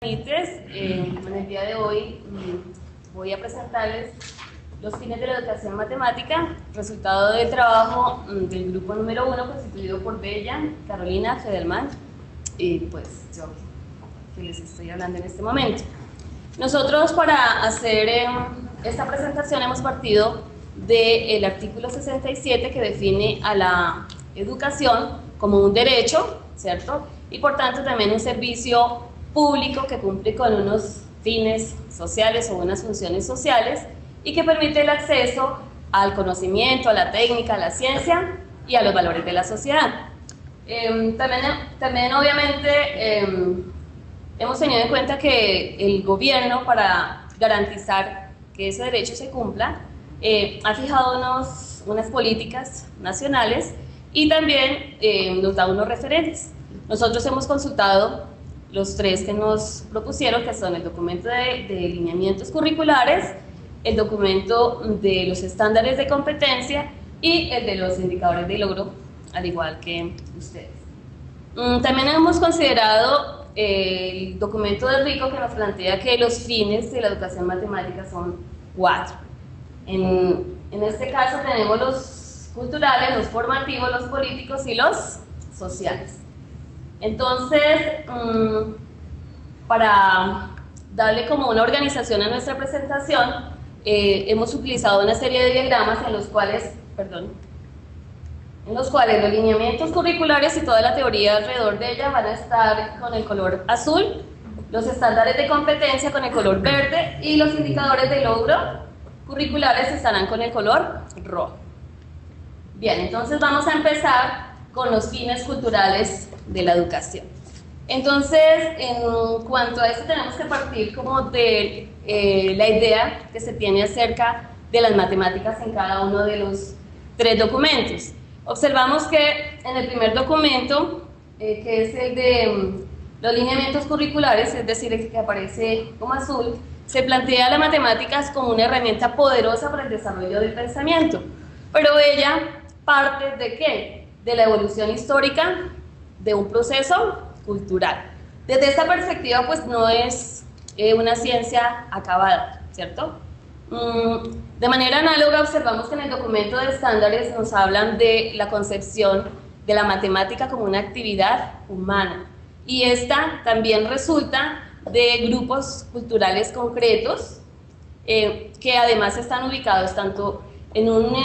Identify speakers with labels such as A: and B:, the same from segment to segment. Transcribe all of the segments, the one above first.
A: En el día de hoy voy a presentarles los fines de la educación matemática, resultado del trabajo del grupo número 1 constituido por Bella, Carolina, Fedelman y pues yo que les estoy hablando en este momento. Nosotros para hacer esta presentación hemos partido del artículo 67 que define a la educación como un derecho, ¿cierto? Y por tanto también un servicio público que cumple con unos fines sociales o unas funciones sociales y que permite el acceso al conocimiento, a la técnica, a la ciencia y a los valores de la sociedad. También obviamente hemos tenido en cuenta que el gobierno, para garantizar que ese derecho se cumpla, ha fijado unas políticas nacionales y también nos da unos referentes. Nosotros hemos consultado los tres que nos propusieron, que son el documento de lineamientos curriculares, el documento de los estándares de competencia y el de los indicadores de logro, al igual que ustedes. También hemos considerado el documento de Rico, que nos plantea que los fines de la educación matemática son 4. En este caso tenemos los culturales, los formativos, los políticos y los sociales. Entonces, para darle como una organización a nuestra presentación, hemos utilizado una serie de diagramas en los cuales los lineamientos curriculares y toda la teoría alrededor de ella van a estar con el color azul, los estándares de competencia con el color verde y los indicadores de logro curriculares estarán con el color rojo. Bien, entonces vamos a empezar con los fines culturales de la educación. Entonces, en cuanto a esto, tenemos que partir como de la idea que se tiene acerca de las matemáticas en cada uno de los 3 documentos. Observamos que en el primer documento, que es el de los lineamientos curriculares, es decir, el que aparece como azul, se plantea las matemáticas como una herramienta poderosa para el desarrollo del pensamiento. Pero ella parte ¿de qué? De la evolución histórica de un proceso cultural. Desde esta perspectiva, pues no es una ciencia acabada, ¿cierto? De manera análoga, observamos que en el documento de estándares nos hablan de la concepción de la matemática como una actividad humana, y esta también resulta de grupos culturales concretos que además están ubicados tanto en un,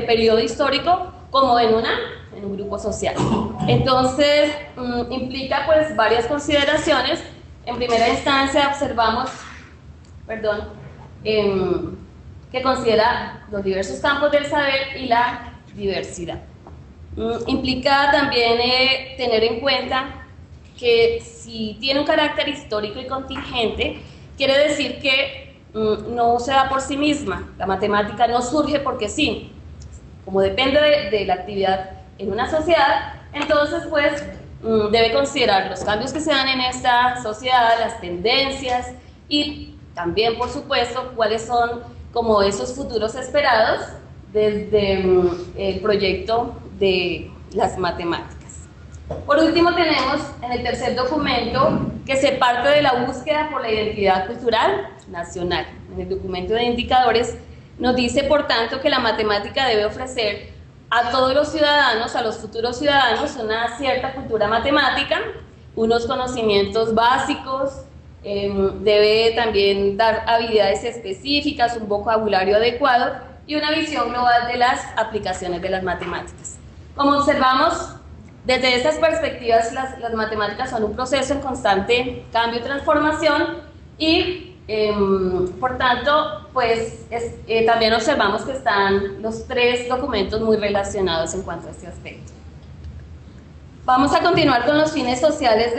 A: periodo histórico como en un grupo social. Entonces, implica pues varias consideraciones. En primera instancia observamos, que considera los diversos campos del saber y la diversidad. Implica también tener en cuenta que si tiene un carácter histórico y contingente, quiere decir que no se da por sí misma. La matemática no surge porque sí. Como depende de la actividad en una sociedad, entonces pues debe considerar los cambios que se dan en esta sociedad, las tendencias y también, por supuesto, cuáles son como esos futuros esperados desde el proyecto de las matemáticas. Por último, tenemos en el tercer documento que se parte de la búsqueda por la identidad cultural nacional. En el documento de indicadores nos dice, por tanto, que la matemática debe ofrecer a todos los ciudadanos, a los futuros ciudadanos, una cierta cultura matemática, unos conocimientos básicos, debe también dar habilidades específicas, un vocabulario adecuado y una visión global de las aplicaciones de las matemáticas. Como observamos, desde estas perspectivas, las matemáticas son un proceso en constante cambio y transformación y por tanto, pues también observamos que están los 3 documentos muy relacionados en cuanto a este aspecto. Vamos a continuar con los fines sociales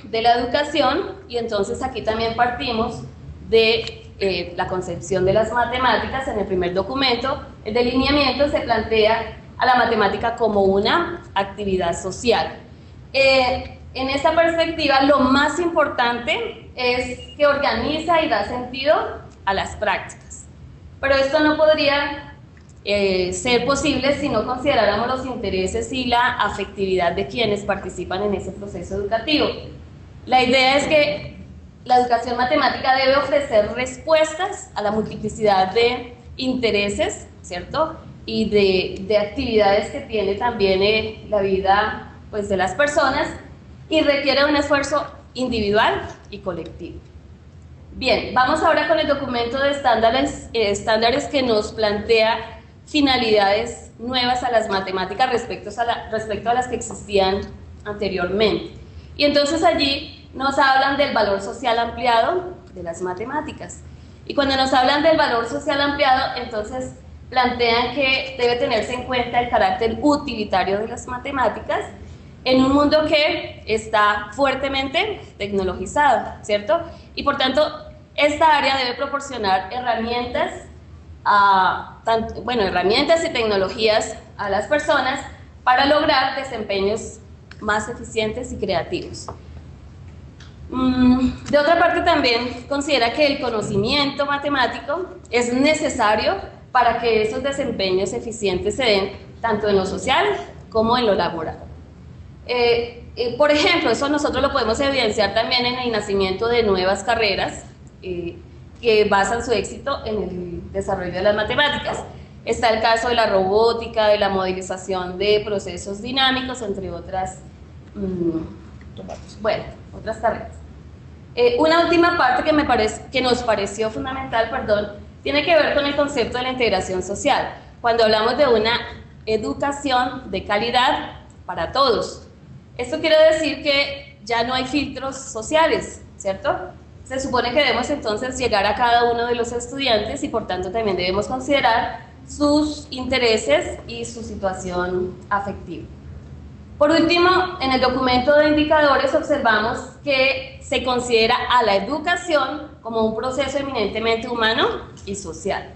A: de la educación, y entonces aquí también partimos de la concepción de las matemáticas. En el primer documento, el de lineamiento, se plantea a la matemática como una actividad social. En esta perspectiva, lo más importante es que organiza y da sentido a las prácticas. Pero esto no podría ser posible si no consideráramos los intereses y la afectividad de quienes participan en ese proceso educativo. La idea es que la educación matemática debe ofrecer respuestas a la multiplicidad de intereses, ¿cierto? Y de actividades que tiene también la vida, pues, de las personas, y requiere un esfuerzo individual y colectivo. Bien, vamos ahora con el documento de estándares que nos plantea finalidades nuevas a las matemáticas respecto a las que existían anteriormente. Y entonces allí nos hablan del valor social ampliado de las matemáticas. Y cuando nos hablan del valor social ampliado, entonces plantean que debe tenerse en cuenta el carácter utilitario de las matemáticas en un mundo que está fuertemente tecnologizado, ¿cierto? Y por tanto, esta área debe proporcionar herramientas y tecnologías a las personas para lograr desempeños más eficientes y creativos. De otra parte, también considera que el conocimiento matemático es necesario para que esos desempeños eficientes se den tanto en lo social como en lo laboral. Por ejemplo, eso nosotros lo podemos evidenciar también en el nacimiento de nuevas carreras que basan su éxito en el desarrollo de las matemáticas. Está el caso de la robótica, de la modelización de procesos dinámicos, entre otras, otras carreras. Una última parte que nos pareció fundamental, tiene que ver con el concepto de la integración social, cuando hablamos de una educación de calidad para todos. Esto quiere decir que ya no hay filtros sociales, ¿cierto? Se supone que debemos entonces llegar a cada uno de los estudiantes y por tanto también debemos considerar sus intereses y su situación afectiva. Por último, en el documento de indicadores observamos que se considera a la educación como un proceso eminentemente humano y social.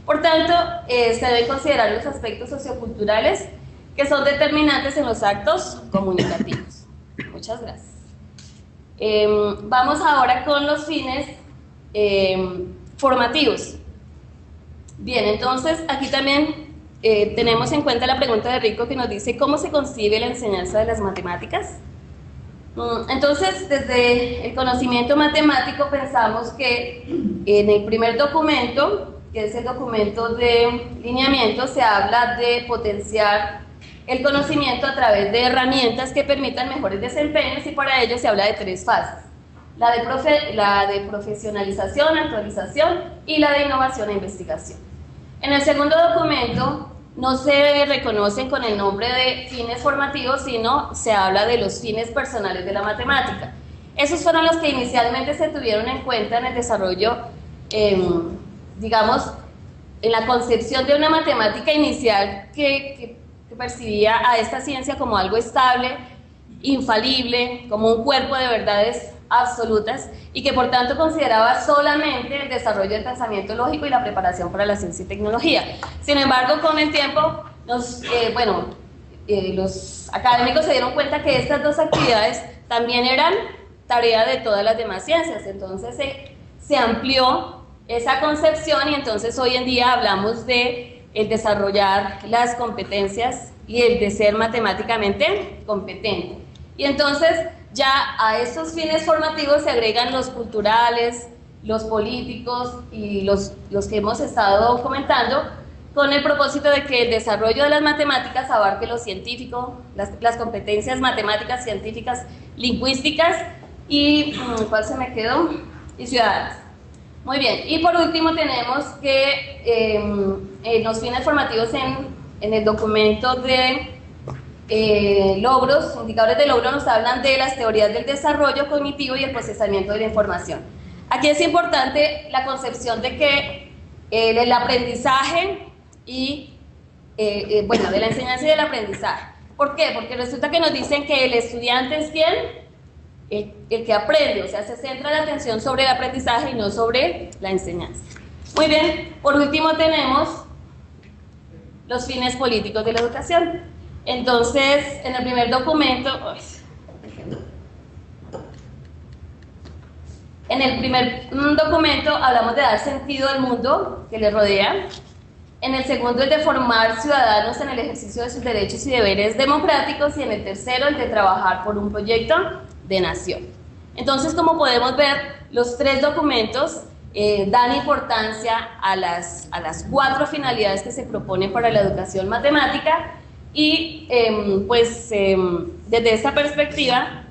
A: Por tanto, se deben considerar los aspectos socioculturales que son determinantes en los actos comunicativos. Muchas gracias. Vamos ahora con los fines formativos. Bien, entonces aquí también tenemos en cuenta la pregunta de Rico que nos dice ¿cómo se concibe la enseñanza de las matemáticas? Entonces, desde el conocimiento matemático pensamos que en el primer documento, que es el documento de lineamiento, se habla de potenciar el conocimiento a través de herramientas que permitan mejores desempeños y para ello se habla de 3 fases: la de profesionalización, actualización y la de innovación e investigación. En el segundo documento no se reconocen con el nombre de fines formativos, sino se habla de los fines personales de la matemática. Esos fueron los que inicialmente se tuvieron en cuenta en el desarrollo, digamos, en la concepción de una matemática inicial que percibía a esta ciencia como algo estable, infalible, como un cuerpo de verdades absolutas y que por tanto consideraba solamente el desarrollo del pensamiento lógico y la preparación para la ciencia y tecnología. Sin embargo, con el tiempo, los académicos se dieron cuenta que estas 2 actividades también eran tarea de todas las demás ciencias, entonces se amplió esa concepción y entonces hoy en día hablamos de el desarrollar las competencias y el de ser matemáticamente competente. Y entonces ya a estos fines formativos se agregan los culturales, los políticos y los que hemos estado comentando, con el propósito de que el desarrollo de las matemáticas abarque lo científico, las competencias matemáticas, científicas, lingüísticas y, ¿cuál se me quedó? Y ciudadanas. Muy bien, y por último tenemos que los fines formativos en el documento de logros, indicadores de logro, nos hablan de las teorías del desarrollo cognitivo y el procesamiento de la información. Aquí es importante la concepción de que el aprendizaje y, de la enseñanza y del aprendizaje. ¿Por qué? Porque resulta que nos dicen que el estudiante es ¿quién? El que aprende, o sea, se centra la atención sobre el aprendizaje y no sobre la enseñanza. Muy bien, por último tenemos los fines políticos de la educación. Entonces, en el primer documento, hablamos de dar sentido al mundo que le rodea. En el segundo, el de formar ciudadanos en el ejercicio de sus derechos y deberes democráticos. Y en el tercero, el de trabajar por un proyecto de nación. Entonces, como podemos ver, los tres documentos dan importancia a las 4 finalidades que se proponen para la educación matemática y desde esta perspectiva